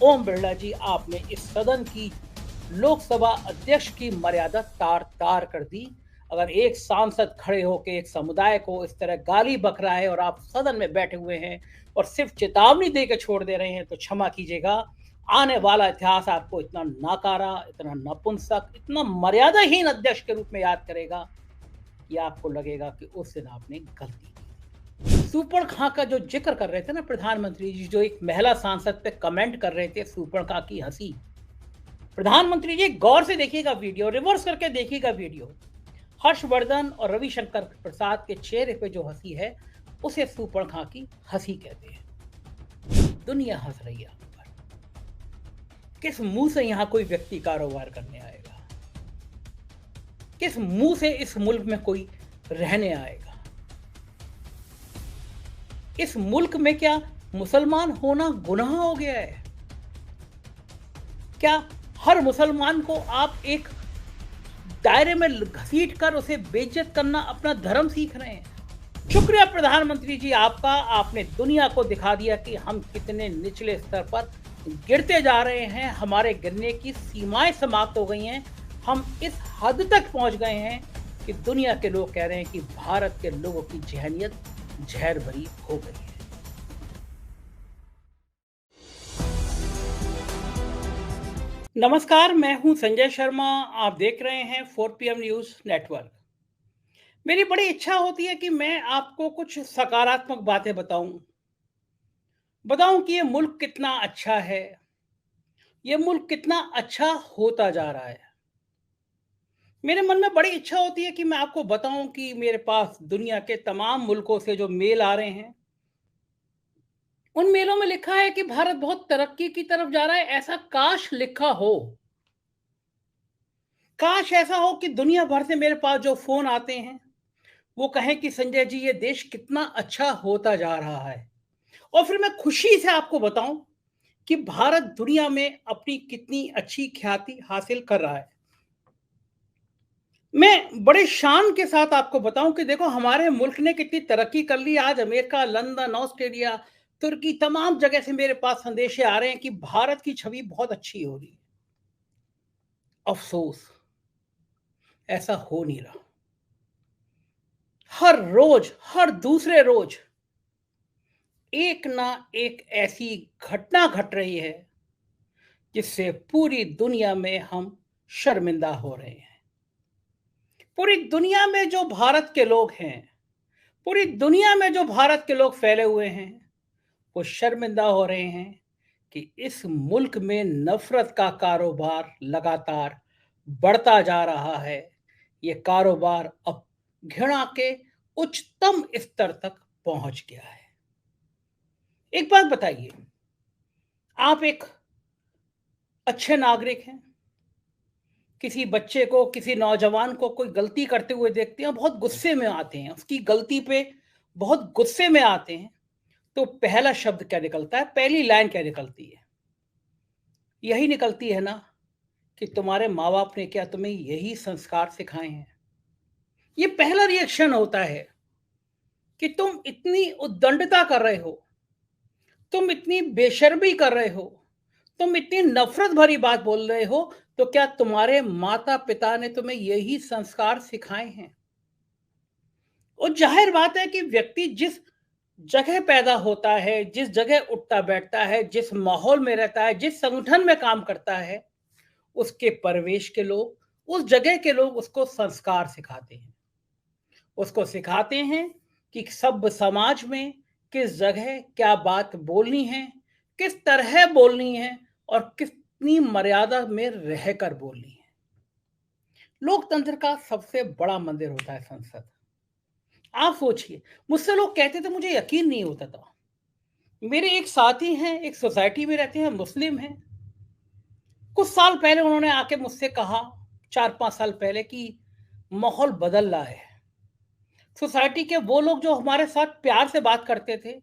ओम बिरला जी, आपने इस सदन की लोकसभा अध्यक्ष की मर्यादा तार तार कर दी। अगर एक सांसद खड़े होकर एक समुदाय को इस तरह गाली बक रहा है और आप सदन में बैठे हुए हैं और सिर्फ चेतावनी दे के छोड़ दे रहे हैं, तो क्षमा कीजिएगा, आने वाला इतिहास आपको इतना नाकारा, इतना नपुंसक, इतना मर्यादाहीन अध्यक्ष के रूप में याद करेगा कि आपको लगेगा कि उस दिन आपने गलती की। सूपड़खा का जो जिक्र कर रहे थे ना प्रधानमंत्री जी, जो एक महिला सांसद पे कमेंट कर रहे थे, सूपड़खा की हंसी। प्रधानमंत्री जी गौर से देखिएगा वीडियो, रिवर्स करके देखिएगा वीडियो। हर्षवर्धन और रविशंकर प्रसाद के चेहरे पे जो हंसी है, उसे सूपड़खा की हंसी कहते हैं। दुनिया हंस रही है आप पर। किस मुंह से यहां कोई व्यक्ति कारोबार करने आएगा? किस मुंह से इस मुल्क में कोई रहने आएगा? इस मुल्क में क्या मुसलमान होना गुनाह हो गया है? क्या हर मुसलमान को आप एक दायरे में घसीट कर उसे बेइज्जत करना अपना धर्म सीख रहे हैं? शुक्रिया प्रधानमंत्री जी आपका, आपने दुनिया को दिखा दिया कि हम कितने निचले स्तर पर गिरते जा रहे हैं। हमारे गिरने की सीमाएं समाप्त हो गई हैं। हम इस हद तक पहुंच गए हैं कि दुनिया के लोग कह रहे हैं कि भारत के लोगों की जहनीत जहर भरी हो गई है। नमस्कार, मैं हूं संजय शर्मा। आप देख रहे हैं 4 PM न्यूज नेटवर्क। मेरी बड़ी इच्छा होती है कि मैं आपको कुछ सकारात्मक बातें बताऊं कि ये मुल्क कितना अच्छा है, ये मुल्क कितना अच्छा होता जा रहा है। मेरे मन में बड़ी इच्छा होती है कि मैं आपको बताऊं कि मेरे पास दुनिया के तमाम मुल्कों से जो मेल आ रहे हैं, उन मेलों में लिखा है कि भारत बहुत तरक्की की तरफ जा रहा है। ऐसा काश लिखा हो। काश ऐसा हो कि दुनिया भर से मेरे पास जो फोन आते हैं, वो कहें कि संजय जी, ये देश कितना अच्छा होता जा रहा है। और फिर मैं खुशी से आपको बताऊं कि भारत दुनिया में अपनी कितनी अच्छी ख्याति हासिल कर रहा है। मैं बड़े शान के साथ आपको बताऊं कि देखो हमारे मुल्क ने कितनी तरक्की कर ली। आज अमेरिका, लंदन, ऑस्ट्रेलिया, तुर्की, तमाम जगह से मेरे पास संदेशे आ रहे हैं कि भारत की छवि बहुत अच्छी हो रही है। अफसोस, ऐसा हो नहीं रहा। हर रोज, हर दूसरे रोज एक ना एक ऐसी घटना घट रही है जिससे पूरी दुनिया में हम शर्मिंदा हो रहे हैं। पूरी दुनिया में जो भारत के लोग हैं, पूरी दुनिया में जो भारत के लोग फैले हुए हैं, वो शर्मिंदा हो रहे हैं कि इस मुल्क में नफरत का कारोबार लगातार बढ़ता जा रहा है। ये कारोबार अब घृणा के उच्चतम स्तर तक पहुंच गया है। एक बात बताइए, आप एक अच्छे नागरिक हैं, किसी बच्चे को, किसी नौजवान को कोई गलती करते हुए देखते हैं, बहुत गुस्से में आते हैं, उसकी गलती पे बहुत गुस्से में आते हैं, तो पहला शब्द क्या निकलता है, पहली लाइन क्या निकलती है? यही निकलती है ना कि तुम्हारे माँ बाप ने क्या तुम्हें यही संस्कार सिखाए हैं? ये पहला रिएक्शन होता है कि तुम इतनी उद्दंडता कर रहे हो, तुम इतनी बेशर्मी कर रहे हो, तुम इतनी नफरत भरी बात बोल रहे हो, तो क्या तुम्हारे माता पिता ने तुम्हें यही संस्कार सिखाए हैं? और जाहिर बात है कि व्यक्ति जिस जगह पैदा होता है, जिस जगह उठता बैठता है, जिस माहौल में रहता है, जिस संगठन में काम करता है, उसके परिवेश के लोग, उस जगह के लोग उसको संस्कार सिखाते हैं। उसको सिखाते हैं कि सभ्य समाज में किस जगह क्या बात बोलनी है, किस तरह बोलनी है और कितनी मर्यादा में रहकर बोलनी है। लोकतंत्र का सबसे बड़ा मंदिर होता है संसद। आप सोचिए, मुझसे लोग कहते थे, मुझे यकीन नहीं होता था। मेरे एक साथी हैं, एक सोसाइटी में रहते हैं, मुस्लिम हैं। कुछ साल पहले उन्होंने आके मुझसे कहा, 4-5 साल पहले, कि माहौल बदल रहा है। सोसाइटी के वो लोग जो हमारे साथ प्यार से बात करते थे,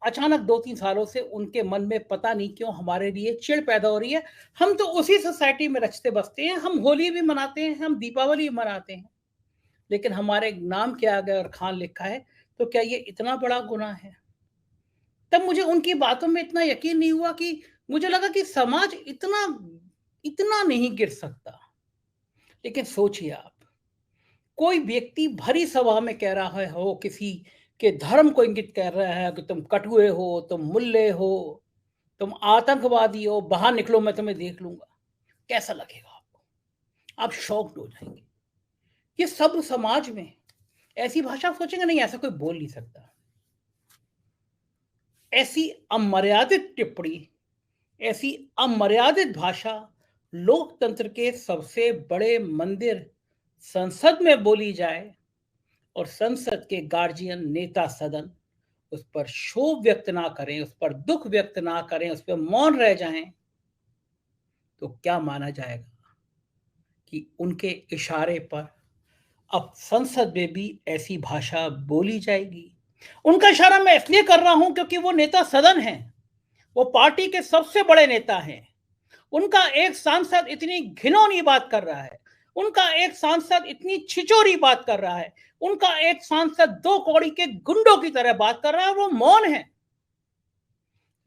अचानक 2-3 सालों से उनके मन में पता नहीं क्यों हमारे लिए चिढ़ पैदा हो रही है। हम तो उसी सोसाइटी में रचते बसते हैं, हम होली भी मनाते हैं, हम दीपावली भी मनाते हैं, लेकिन हमारे नाम के आगे अगर खान लिखा है, तो क्या ये इतना बड़ा गुनाह है? तब मुझे उनकी बातों में इतना यकीन नहीं हुआ कि मुझे लगा कि समाज इतना इतना नहीं गिर सकता। लेकिन सोचिए आप, कोई व्यक्ति भरी सभा में कह रहा है हो, किसी के धर्म को इंगित कर रहा है कि तुम कटुए हो, तुम मुल्ले हो, तुम आतंकवादी हो, बाहर निकलो मैं तुम्हें देख लूंगा। कैसा लगेगा आपको? आप शॉक्ड हो जाएंगे। ये सब समाज में ऐसी भाषा सोचेंगे नहीं, ऐसा कोई बोल नहीं सकता। ऐसी अमर्यादित टिप्पणी, ऐसी अमर्यादित भाषा लोकतंत्र के सबसे बड़े मंदिर संसद में बोली जाए और संसद के गार्जियन नेता सदन उस पर क्षोभ व्यक्त ना करें, उस पर दुख व्यक्त ना करें, उस पर मौन रह जाएं, तो क्या माना जाएगा कि उनके इशारे पर अब संसद में भी ऐसी भाषा बोली जाएगी। उनका इशारा मैं इसलिए कर रहा हूं क्योंकि वो नेता सदन हैं, वो पार्टी के सबसे बड़े नेता हैं। उनका एक सांसद इतनी घिनौनी बात कर रहा है, उनका एक सांसद इतनी छिचोरी बात कर रहा है, उनका एक सांसद दो कौड़ी के गुंडों की तरह बात कर रहा है, वो मौन है।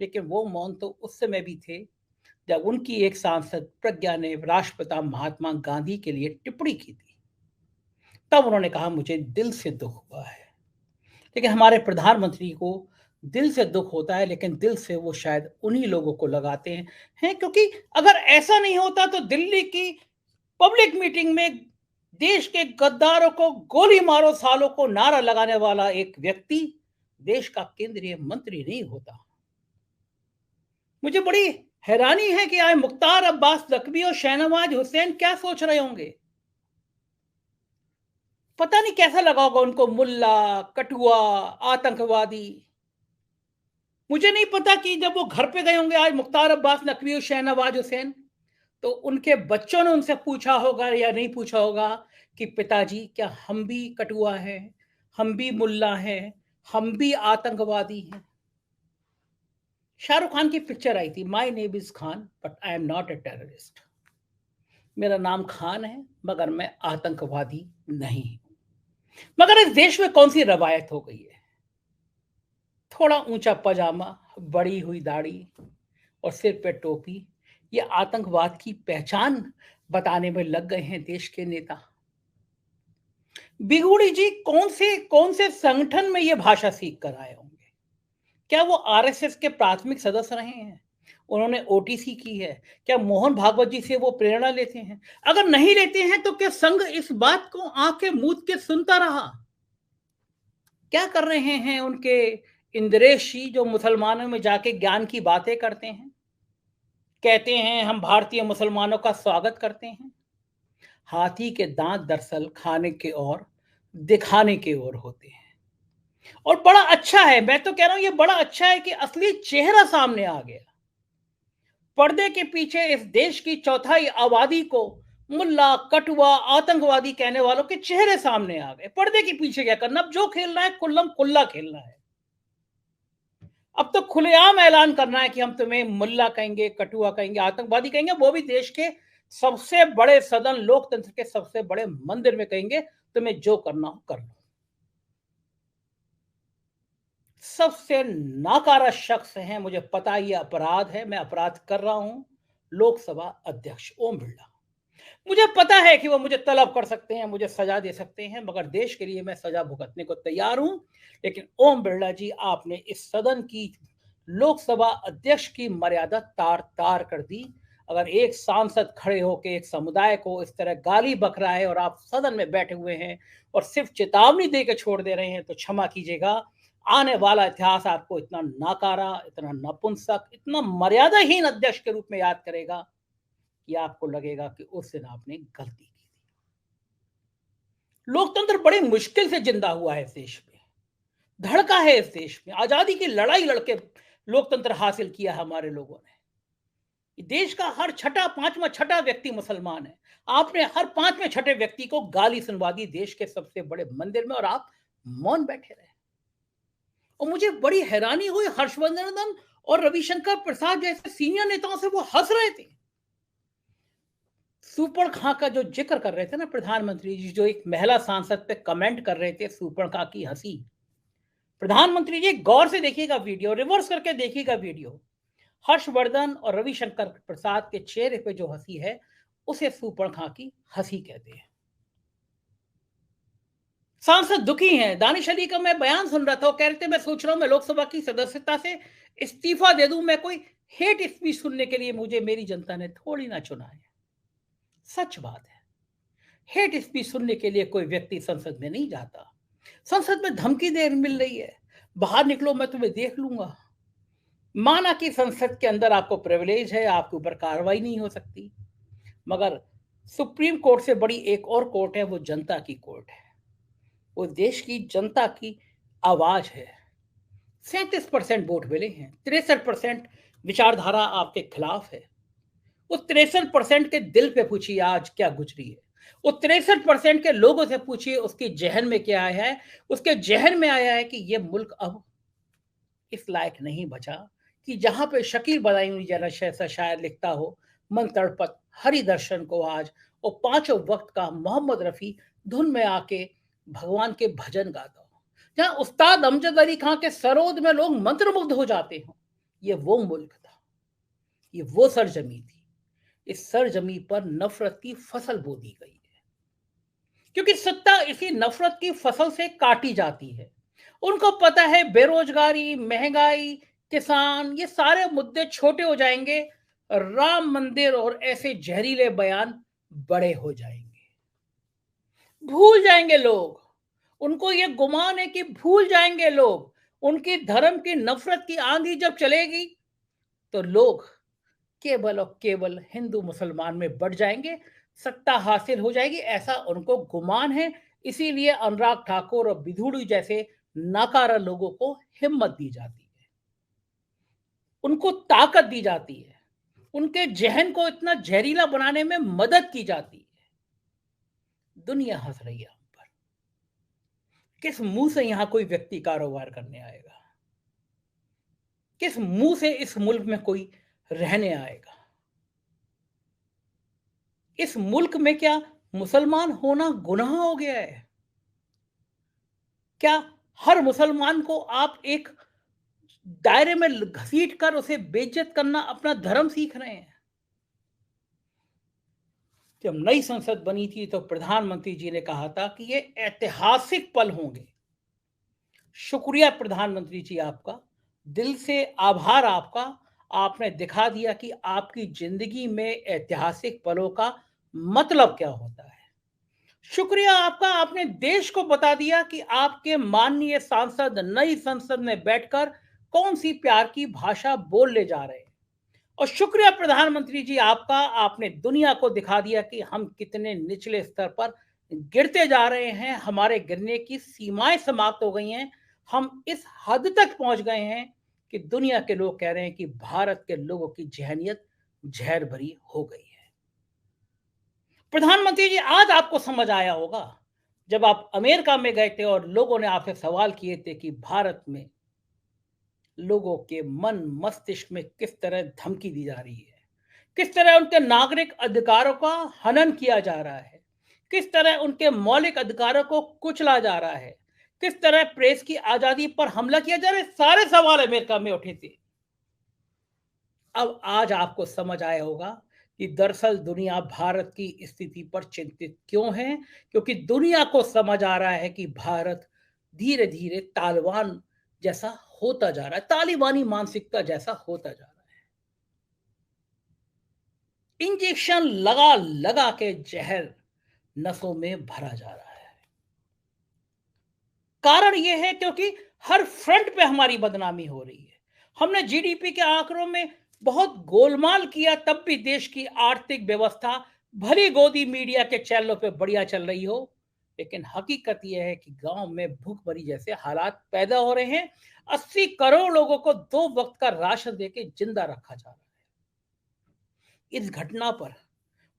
लेकिन वो मौन तो उस समय भी थे जब उनकी एक सांसद प्रज्ञा ने राष्ट्रपिता महात्मा गांधी के लिए टिप्पणी की थी। तब उन्होंने कहा मुझे दिल से दुख हुआ है। लेकिन हमारे प्रधानमंत्री को दिल से दुख होता है, लेकिन दिल से वो शायद उन्हीं लोगों को लगाते हैं क्योंकि अगर ऐसा नहीं होता तो दिल्ली की पब्लिक मीटिंग में देश के गद्दारों को गोली मारो सालों को नारा लगाने वाला एक व्यक्ति देश का केंद्रीय मंत्री नहीं होता। मुझे बड़ी हैरानी है कि आज मुख्तार अब्बास नकवी और शहनवाज हुसैन क्या सोच रहे होंगे। पता नहीं कैसा लगा होगा उनको, मुल्ला, कटुआ, आतंकवादी। मुझे नहीं पता कि जब वो घर पे गए होंगे आज मुख्तार अब्बास नकवी और शहनवाज हुसैन, तो उनके बच्चों ने उनसे पूछा होगा या नहीं पूछा होगा कि पिताजी क्या हम भी कटुआ हैं, हम भी मुल्ला हैं, हम भी आतंकवादी हैं। शाहरुख खान की पिक्चर आई थी, my name is Khan but I am not a terrorist. मेरा नाम खान है मगर मैं आतंकवादी नहीं। मगर इस देश में कौन सी रवायत हो गई है, थोड़ा ऊंचा पजामा, बड़ी हुई दाढ़ी और सिर पे टोपी, ये आतंकवाद की पहचान बताने में लग गए हैं देश के नेता। बिगुड़ी जी कौन से संगठन में ये भाषा सीख कर आए होंगे? क्या वो आरएसएस के प्राथमिक सदस्य रहे हैं? उन्होंने ओटीसी की है? क्या मोहन भागवत जी से वो प्रेरणा लेते हैं? अगर नहीं लेते हैं तो क्या संघ इस बात को आंखें मूंद के सुनता रहा? क्या कर रहे हैं उनके इंद्रेश जी जो मुसलमानों में जाके ज्ञान की बातें करते हैं, कहते हैं हम भारतीय मुसलमानों का स्वागत करते हैं। हाथी के दांत दरअसल खाने के और दिखाने के और होते हैं। और बड़ा अच्छा है, मैं तो कह रहा हूं ये बड़ा अच्छा है कि असली चेहरा सामने आ गया। पर्दे के पीछे इस देश की चौथाई आबादी को मुल्ला, कटुआ, आतंकवादी कहने वालों के चेहरे सामने आ गए। पर्दे के पीछे क्या करना, अब जो खेलना है कुल्लम कुल्ला खेलना है। अब तो खुलेआम ऐलान करना है कि हम तुम्हें मुल्ला कहेंगे, कटुआ कहेंगे, आतंकवादी कहेंगे, वो भी देश के सबसे बड़े सदन, लोकतंत्र के सबसे बड़े मंदिर में कहेंगे। तुम्हें जो करना हो कर लो। सबसे नाकारा शख्स है, मुझे पता ये अपराध है, मैं अपराध कर रहा हूं, लोकसभा अध्यक्ष ओम बिरला। मुझे पता है कि वो मुझे तलब कर सकते हैं, मुझे सजा दे सकते हैं, मगर देश के लिए मैं सजा भुगतने को तैयार हूं। लेकिन ओम बिरला जी, आपने इस सदन की, लोकसभा अध्यक्ष की मर्यादा तार तार कर दी। अगर एक सांसद खड़े होकर एक समुदाय को इस तरह गाली बक रहा है और आप सदन में बैठे हुए हैं और सिर्फ चेतावनी देकर छोड़ दे रहे हैं, तो क्षमा कीजिएगा, आने वाला इतिहास आपको इतना नाकारा, इतना नपुंसक, इतना मर्यादाहीन अध्यक्ष के रूप में याद करेगा कि आपको लगेगा कि उस दिन आपने गलती की थी। लोकतंत्र बड़ी मुश्किल से जिंदा हुआ है इस देश में, धड़का है इस देश में, आजादी की लड़ाई लड़के लोकतंत्र हासिल किया हमारे लोगों ने। देश का हर छठा, पांचवा, छठा व्यक्ति मुसलमान है। आपने हर पांचवें छठे व्यक्ति को गाली सुनवा दी देश के सबसे बड़े मंदिर में, और आप मौन बैठे रहे। और मुझे बड़ी हैरानी हुई, हर्षवर्धन और रविशंकर प्रसाद जैसे सीनियर नेताओं से वो हंस रहे थे। सुपड़ खां का जो जिक्र कर रहे थे ना प्रधानमंत्री जी, जो एक महिला सांसद पे कमेंट कर रहे थे, सुपड़ खां की हंसी। प्रधानमंत्री जी गौर से देखिएगा वीडियो, रिवर्स करके देखिएगा वीडियो। हर्षवर्धन और रविशंकर प्रसाद के चेहरे पे जो हंसी है उसे सूर्पणखा की हंसी कहते हैं। सांसद दुखी हैं। दानिश अली का मैं बयान सुन रहा था, वो कह रहे थे मैं सोच रहा हूं मैं लोकसभा की सदस्यता से इस्तीफा दे दूं, मैं कोई हेट स्पीच सुनने के लिए मुझे मेरी जनता ने थोड़ी ना चुना है। सच बात है, हेट स्पीच सुनने के लिए कोई व्यक्ति संसद में नहीं जाता। संसद में धमकी दे मिल रही है, बाहर निकलो मैं तुम्हें देख लूंगा। माना कि संसद के अंदर आपको प्रिविलेज है, आपके ऊपर कार्रवाई नहीं हो सकती, मगर सुप्रीम कोर्ट से बड़ी एक और कोर्ट है, वो जनता की कोर्ट है, वो देश की जनता की आवाज है। 37% वोट मिले हैं, 63% विचारधारा आपके खिलाफ है। वो 63% के दिल पे पूछिए आज क्या गुजरी है। वो 63% के लोगों से पूछिए उसके जहन में क्या आया है। उसके जहन में आया है कि ये मुल्क अब इस लायक नहीं बचा कि जहां पे शकीर बदायूं जैसा शायर लिखता हो, मन तड़पत हरि दर्शन को आज, और पांचों वक्त का मोहम्मद रफी धुन में आके भगवान के भजन गाता हो, जहां उस्ताद अमजद अली खां के सरोद में लोग मंत्रमुग्ध हो जाते हो। ये वो मुल्क था, ये वो सरजमी थी। इस सरजमी पर नफरत की फसल बो दी गई है, क्योंकि सत्ता इसी नफरत की फसल से काटी जाती है। उनको पता है बेरोजगारी, महंगाई, किसान, ये सारे मुद्दे छोटे हो जाएंगे, राम मंदिर और ऐसे जहरीले बयान बड़े हो जाएंगे। भूल जाएंगे लोग, उनको ये गुमान है कि भूल जाएंगे लोग। उनकी धर्म की नफरत की आंधी जब चलेगी तो लोग केवल और केवल हिंदू मुसलमान में बढ़ जाएंगे, सत्ता हासिल हो जाएगी, ऐसा उनको गुमान है। इसीलिए अनुराग ठाकुर और विधुड़ी जैसे नाकारा लोगों को हिम्मत दी जाती है, उनको ताकत दी जाती है, उनके जहन को इतना जहरीला बनाने में मदद की जाती है। दुनिया हंस रही है हम पर। किस मुंह से यहां कोई व्यक्ति कारोबार करने आएगा? किस मुंह से इस मुल्क में कोई रहने आएगा? इस मुल्क में क्या मुसलमान होना गुनाह हो गया है? क्या हर मुसलमान को आप एक दायरे में घसीट कर उसे बेइज्जत करना अपना धर्म सीख रहे हैं? जब नई संसद बनी थी तो प्रधानमंत्री जी ने कहा था कि ये ऐतिहासिक पल होंगे। शुक्रिया प्रधानमंत्री जी आपका, दिल से आभार आपका। आपने दिखा दिया कि आपकी जिंदगी में ऐतिहासिक पलों का मतलब क्या होता है। शुक्रिया आपका, आपने देश को बता दिया कि आपके माननीय सांसद नई संसद में बैठकर कौन सी प्यार की भाषा बोलने जा रहे हैं। और शुक्रिया प्रधानमंत्री जी आपका, आपने दुनिया को दिखा दिया कि हम कितने निचले स्तर पर गिरते जा रहे हैं, हमारे गिरने की सीमाएं समाप्त हो गई हैं। हम इस हद तक पहुंच गए हैं कि दुनिया के लोग कह रहे हैं कि भारत के लोगों की जहनीत जहर भरी हो गई है। प्रधानमंत्री जी, आज आपको समझ आया होगा जब आप अमेरिका में गए थे और लोगों ने आपसे सवाल किए थे कि भारत में लोगों के मन मस्तिष्क में किस तरह धमकी दी जा रही है, किस तरह उनके नागरिक अधिकारों का हनन किया जा रहा है, किस तरह उनके मौलिक अधिकारों को कुचला जा रहा है, किस तरह प्रेस की आजादी पर हमला किया जा रहा है। सारे सवाल अमेरिका में उठे थे। अब आज आपको समझ आया होगा कि दरअसल दुनिया भारत की स्थिति पर चिंतित क्यों है, क्योंकि दुनिया को समझ आ रहा है कि भारत धीरे धीरे तालिबान जैसा होता जा रहा है, तालिबानी मानसिकता जैसा होता जा रहा है। इंजेक्शन लगा लगा के जहर नसों में भरा जा रहा है। कारण यह है क्योंकि हर फ्रंट पे हमारी बदनामी हो रही है। हमने जीडीपी के आंकड़ों में बहुत गोलमाल किया, तब भी देश की आर्थिक व्यवस्था भली गोदी मीडिया के चैनलों पे बढ़िया चल रही हो, लेकिन हकीकत यह है कि गांव में भूखमरी जैसे हालात पैदा हो रहे हैं। 80 करोड़ लोगों को 2 वक्त का राशन देके जिंदा रखा जा रहा है। इस घटना पर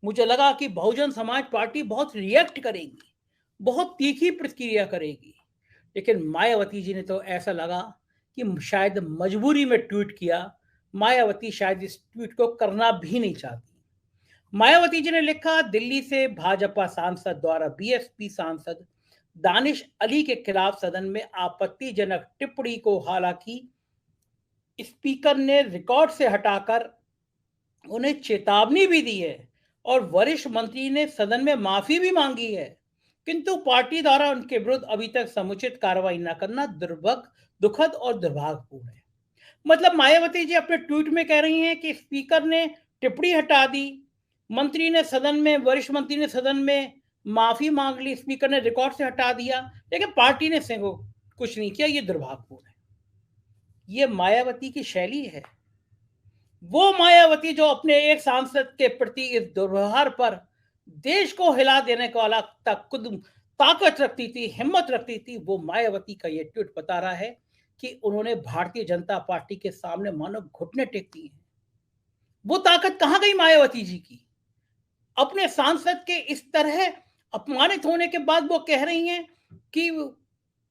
मुझे लगा कि बहुजन समाज पार्टी बहुत रिएक्ट करेगी, बहुत तीखी प्रतिक्रिया करेगी, लेकिन मायावती जी ने तो ऐसा लगा कि शायद मजबूरी में ट्वीट किया। मायावती शायद इस ट्वीट को करना भी नहीं चाहती। मायावती जी ने लिखा, दिल्ली से भाजपा सांसद द्वारा बीएसपी सांसद दानिश अली के खिलाफ सदन में आपत्तिजनक टिप्पणी को हालांकि स्पीकर ने रिकॉर्ड से हटाकर उन्हें चेतावनी भी दी है और वरिष्ठ मंत्री ने सदन में माफी भी मांगी है, किंतु पार्टी द्वारा उनके विरुद्ध अभी तक समुचित कार्रवाई न करना दुखद और दुर्भाग्यपूर्ण है। मतलब मायावती जी अपने ट्वीट में कह रही हैं कि स्पीकर ने टिप्पणी हटा दी, वरिष्ठ मंत्री ने सदन में माफी मांग ली, स्पीकर ने रिकॉर्ड से हटा दिया, लेकिन पार्टी ने कुछ नहीं किया। ये दुर्भाग्यपूर्ण है। ये मायावती की शैली है। वो मायावती जो अपने एक सांसद के प्रति इस दुर्व्यवहार पर देश को हिला देने का वाला खुद ताकत रखती थी, हिम्मत रखती थी, वो मायावती का ये ट्वीट बता रहा है कि उन्होंने भारतीय जनता पार्टी के सामने मानो घुटने टेक दिए हैं। वो ताकत कहां गई मायावती जी की? अपने सांसद के इस तरह अपमानित होने के बाद वो कह रही हैं कि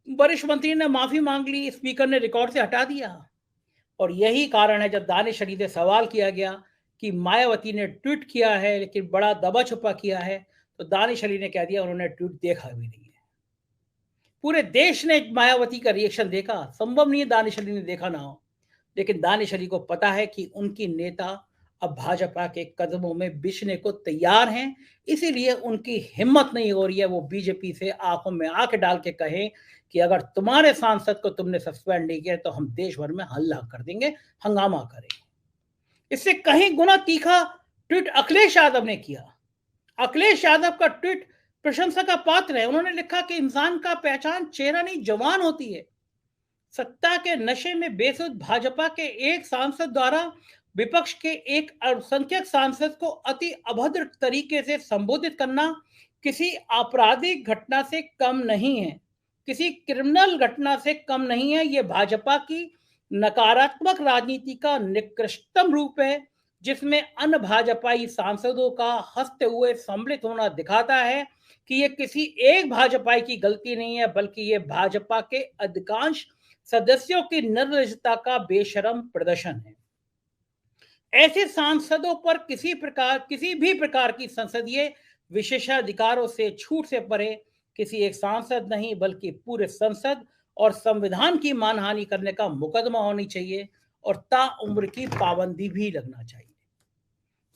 वरिष्ठ मंत्री ने माफी मांग ली, स्पीकर ने रिकॉर्ड से हटा दिया। और यही कारण है, जब दानिश अली से सवाल किया गया कि मायावती ने ट्वीट किया है लेकिन बड़ा दबा छुपा किया है, तो दानिश अली ने कह दिया उन्होंने ट्वीट देखा भी नहीं है। पूरे देश ने मायावती का रिएक्शन देखा। संभव नहीं है दानिश अली ने देखा ना हो, लेकिन दानिश अली को पता है कि उनकी नेता अब भाजपा के कदमों में बिछने को तैयार हैं, इसीलिए उनकी हिम्मत नहीं हो रही है वो बीजेपी से आंखों में आंख डाल के कहें कि अगर तुम्हारे सांसद को तुमने सस्पेंड नहीं किया तो हम देश भर में हल्ला कर देंगे, हंगामा करेंगे। इससे कहीं गुना तीखा ट्वीट अखिलेश यादव ने किया। अखिलेश यादव का ट्वीट प्रशंसा का पात्र है। उन्होंने लिखा कि इंसान का पहचान चेहरा नहीं जवान होती है। सत्ता के नशे में बेसुध भाजपा के एक सांसद द्वारा विपक्ष के एक अल्पसंख्यक सांसद को अति अभद्र तरीके से संबोधित करना किसी आपराधिक घटना से कम नहीं है, किसी क्रिमिनल घटना से कम नहीं है। ये भाजपा की नकारात्मक राजनीति का निकृष्टतम रूप है, जिसमें अन्य भाजपाई सांसदों का हंसते हुए सम्मिलित होना दिखाता है कि ये किसी एक भाजपाई की गलती नहीं है, बल्कि ये भाजपा के अधिकांश सदस्यों की निर्लजता का बेशरम प्रदर्शन है। ऐसे सांसदों पर किसी भी प्रकार की संसदीय विशेषाधिकारों से छूट से परे किसी एक सांसद नहीं बल्कि पूरे संसद और संविधान की मानहानि करने का मुकदमा होनी चाहिए और ताउम्र की पाबंदी भी लगना चाहिए।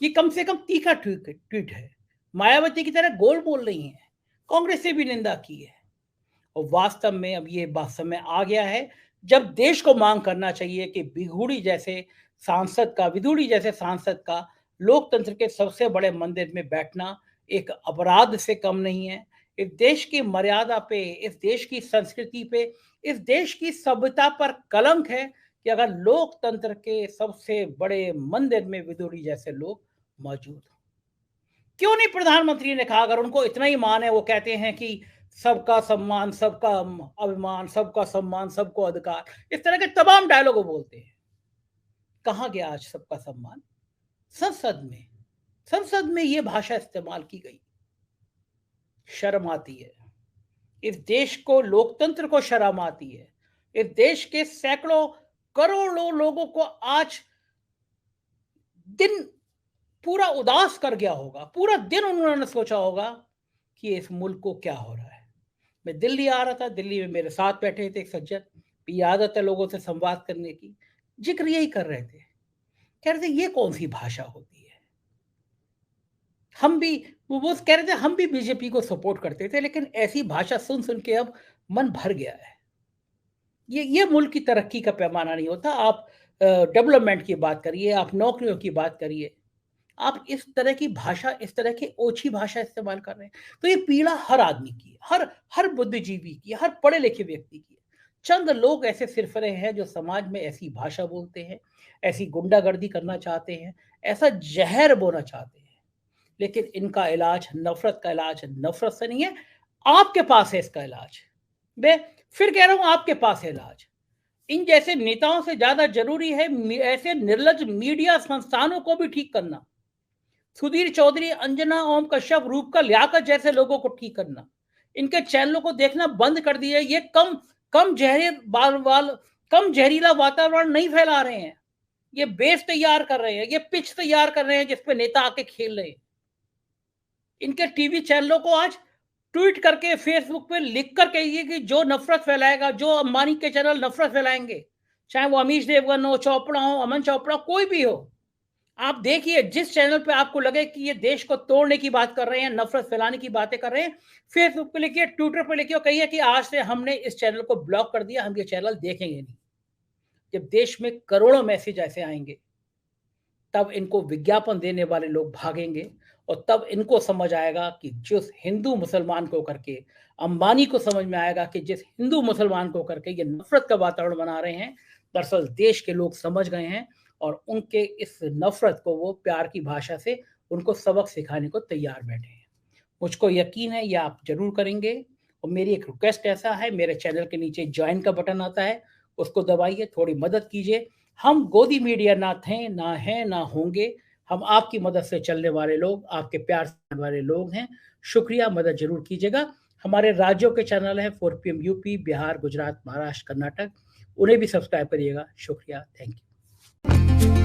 ये कम से कम तीखा ट्वीट है। मायावती की तरह गोल बोल रही हैं, कांग्रेस से भी निंदा की है। और वास्तव में अब ये बात समय आ गया है जब देश को मांग करना चाहिए कि विधुड़ी जैसे सांसद का लोकतंत्र के सबसे बड़े मंदिर में बैठना एक अपराध से कम नहीं है। इस देश की मर्यादा पे, इस देश की संस्कृति पे, इस देश की सभ्यता पर कलंक है कि अगर लोकतंत्र के सबसे बड़े मंदिर में विधुड़ी जैसे लोग मौजूद हो। क्यों नहीं प्रधानमंत्री ने कहा, अगर उनको इतना ही मान है, वो कहते हैं कि सबका सम्मान, सबका अभिमान, सबका सम्मान, सबको अधिकार, इस तरह के तमाम डायलॉग बोलते हैं। कहां गया आज सबका सम्मान? संसद में ये भाषा इस्तेमाल की गई। शर्म आती है। इस देश को, लोकतंत्र को शर्म आती है। इस देश के सैकड़ों करोड़ों लोगों को आज दिन पूरा उदास कर गया होगा। पूरा दिन उन्होंने सोचा होगा कि इस मुल्क को क्या हो रहा है। मैं दिल्ली आ रहा था, दिल्ली में मेरे साथ बैठे थे एक सज्जन, भी आदत है लोगों से संवाद करने की, जिक्र यही कर रहे थे, कह रहे थे ये कौन सी भाषा होती है। हम भी, वो कह रहे थे हम भी बीजेपी को सपोर्ट करते थे, लेकिन ऐसी भाषा सुन सुन के अब मन भर गया है। ये मुल्क की तरक्की का पैमाना नहीं होता। आप डेवलपमेंट की बात करिए, आप नौकरियों की बात करिए, आप इस तरह की भाषा, इस तरह की ओछी भाषा इस्तेमाल कर रहे हैं। तो ये पीड़ा हर आदमी की है, हर बुद्धिजीवी की है, हर पढ़े लिखे व्यक्ति की है। चंद लोग ऐसे सिरफरे हैं जो समाज में ऐसी भाषा बोलते हैं, ऐसी गुंडागर्दी करना चाहते हैं, ऐसा जहर बोना चाहते हैं। लेकिन इनका इलाज, नफरत का इलाज नफरत से नहीं है, आपके पास है इसका इलाज। मैं फिर कह रहा हूं, आपके पास है इलाज। इन जैसे नेताओं से ज्यादा जरूरी है ऐसे निर्लज मीडिया संस्थानों को भी ठीक करना। सुधीर चौधरी, अंजना ओम कश्यप, रूपकल लियाकत जैसे लोगों को ठीक करना। इनके चैनलों को देखना बंद कर दिया। ये कम जहरीला वातावरण नहीं फैला रहे हैं, ये बेस तैयार कर रहे हैं, ये पिच तैयार कर रहे हैं जिसपे नेता आके खेल रहे हैं। इनके टीवी चैनलों को आज ट्वीट करके, फेसबुक पे लिख कर कहिए कि जो नफरत फैलाएगा, जो अंबानी के चैनल नफरत फैलाएंगे, चाहे वो अमीश देवगन हो, चोपड़ा हो, अमन चोपड़ा, कोई भी हो। आप देखिए, जिस चैनल पे आपको लगे कि ये देश को तोड़ने की बात कर रहे हैं, नफरत फैलाने की बातें कर रहे हैं, फेसबुक पे लिखिए, ट्विटर पे लिखिए और कहिए कि आज से हमने इस चैनल को ब्लॉक कर दिया, हम ये चैनल देखेंगे नहीं। जब देश में करोड़ों मैसेज ऐसे आएंगे, तब इनको विज्ञापन देने वाले लोग भागेंगे और तब इनको समझ आएगा कि जिस हिंदू मुसलमान को करके, अंबानी को समझ में आएगा कि जिस हिंदू मुसलमान को करके ये नफरत का वातावरण बना रहे हैं, दरअसल देश के लोग समझ गए हैं और उनके इस नफरत को वो प्यार की भाषा से उनको सबक सिखाने को तैयार बैठे हैं। मुझको यकीन है ये आप जरूर करेंगे। और मेरी एक रिक्वेस्ट ऐसा है, मेरे चैनल के नीचे ज्वाइन का बटन आता है, उसको दबाइए, थोड़ी मदद कीजिए। हम गोदी मीडिया ना थे, ना है, ना होंगे। हम आपकी मदद से चलने वाले लोग, आपके प्यार से वाले लोग हैं। शुक्रिया, मदद जरूर कीजिएगा। हमारे राज्यों के चैनल है 4PM यूपी, बिहार, गुजरात, महाराष्ट्र, कर्नाटक, उन्हें भी सब्सक्राइब करिएगा। शुक्रिया, थैंक यू।